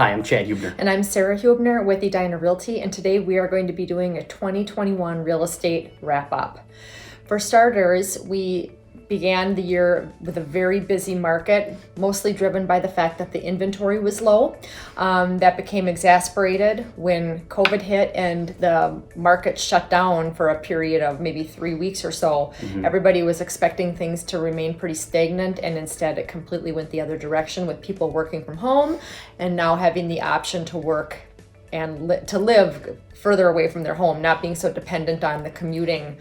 Hi, I'm Chad Huebener. And I'm Sara Huebener with Edina Realty, and today we are going to be doing a 2021 real estate wrap-up. For starters, we began the year with a very busy market, mostly driven by the fact that the inventory was low. That became exacerbated when COVID hit and the market shut down for a period of maybe 3 weeks or so. Everybody was expecting things to remain pretty stagnant, and instead it completely went the other direction with people working from home and now having the option to work and to live further away from their home, not being so dependent on the commuting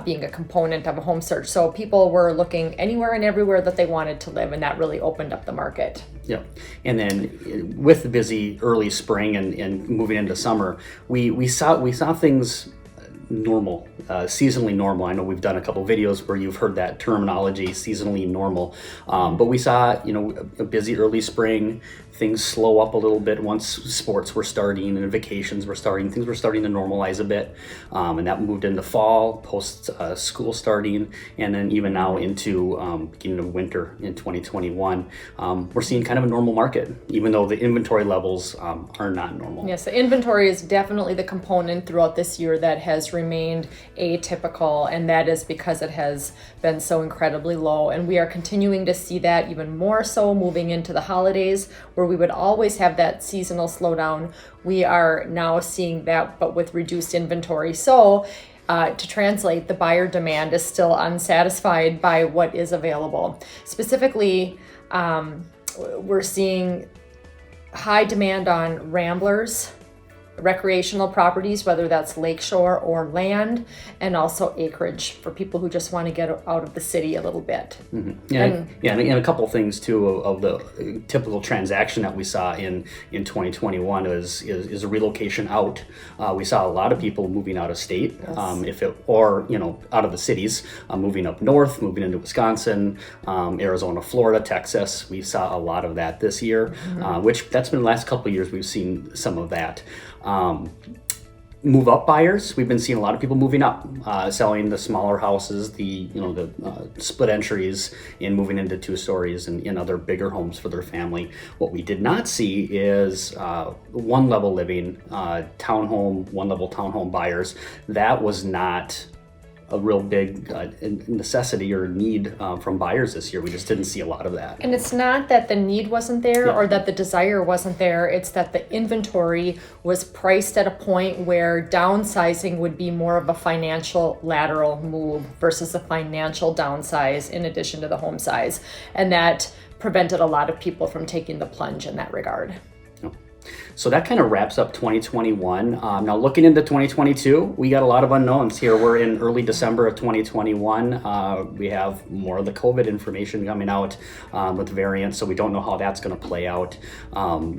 being a component of a home search. So people were looking anywhere and everywhere that they wanted to live, and that really opened up the market. Yep. And then with the busy early spring and moving into summer, we saw things normal, seasonally normal. I know we've done a couple videos where you've heard that terminology, seasonally normal. But we saw, a busy early spring. Things slow up a little bit once sports were starting and vacations were starting. Things were starting to normalize a bit, and that moved into fall, post school starting, and then even now into beginning of winter in 2021. We're seeing kind of a normal market, even though the inventory levels are not normal. Yes, the inventory is definitely the component throughout this year that has remained atypical, and that is because it has been so incredibly low. And we are continuing to see that even more so moving into the holidays, where we would always have that seasonal slowdown. We are now seeing that, but with reduced inventory. So to translate, the buyer demand is still unsatisfied by what is available. Specifically, we're seeing high demand on ramblers, recreational properties, whether that's lakeshore or land, and also acreage for people who just want to get out of the city a little bit. And a couple of things too of the typical transaction that we saw in 2021 is a relocation out. We saw a lot of people moving out of state, Yes. Out of the cities, moving up north, moving into Wisconsin, Arizona, Florida, Texas. We saw a lot of that this year, which that's been the last couple of years we've seen some of that. Move up buyers, we've been seeing a lot of people moving up, selling the smaller houses, the split entries, and moving into 2 stories and other bigger homes for their family. What we did not see is one level living, townhome, one level townhome buyers. That was not a real big necessity or need from buyers this year. We just didn't see a lot of that. And it's not that the need wasn't there or that the desire wasn't there. It's that the inventory was priced at a point where downsizing would be more of a financial lateral move versus a financial downsize in addition to the home size. And that prevented a lot of people from taking the plunge in that regard. So that kind of wraps up 2021. Now looking into 2022, we got a lot of unknowns here. We're in early December of 2021. We have more of the COVID information coming out with variants, so we don't know how that's going to play out.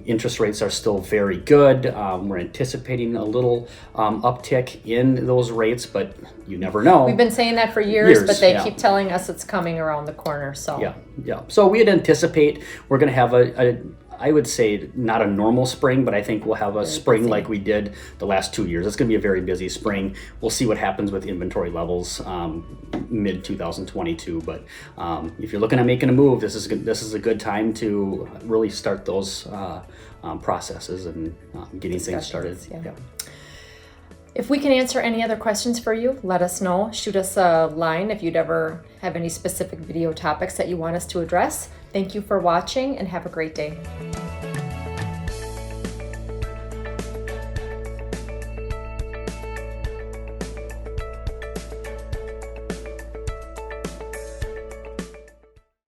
Interest rates are still very good. We're anticipating a little uptick in those rates, but you never know. We've been saying that for years, but they keep telling us it's coming around the corner. So yeah. So we'd anticipate we're going to have I would say not a normal spring, but I think we'll have a spring like we did the last 2 years. It's going to be a very busy spring. We'll see what happens with inventory levels mid 2022. But if you're looking at making a move, this is a good time to really start those processes and getting things started. Yeah. If we can answer any other questions for you, let us know. Shoot us a line if you'd ever have any specific video topics that you want us to address. Thank you for watching and have a great day.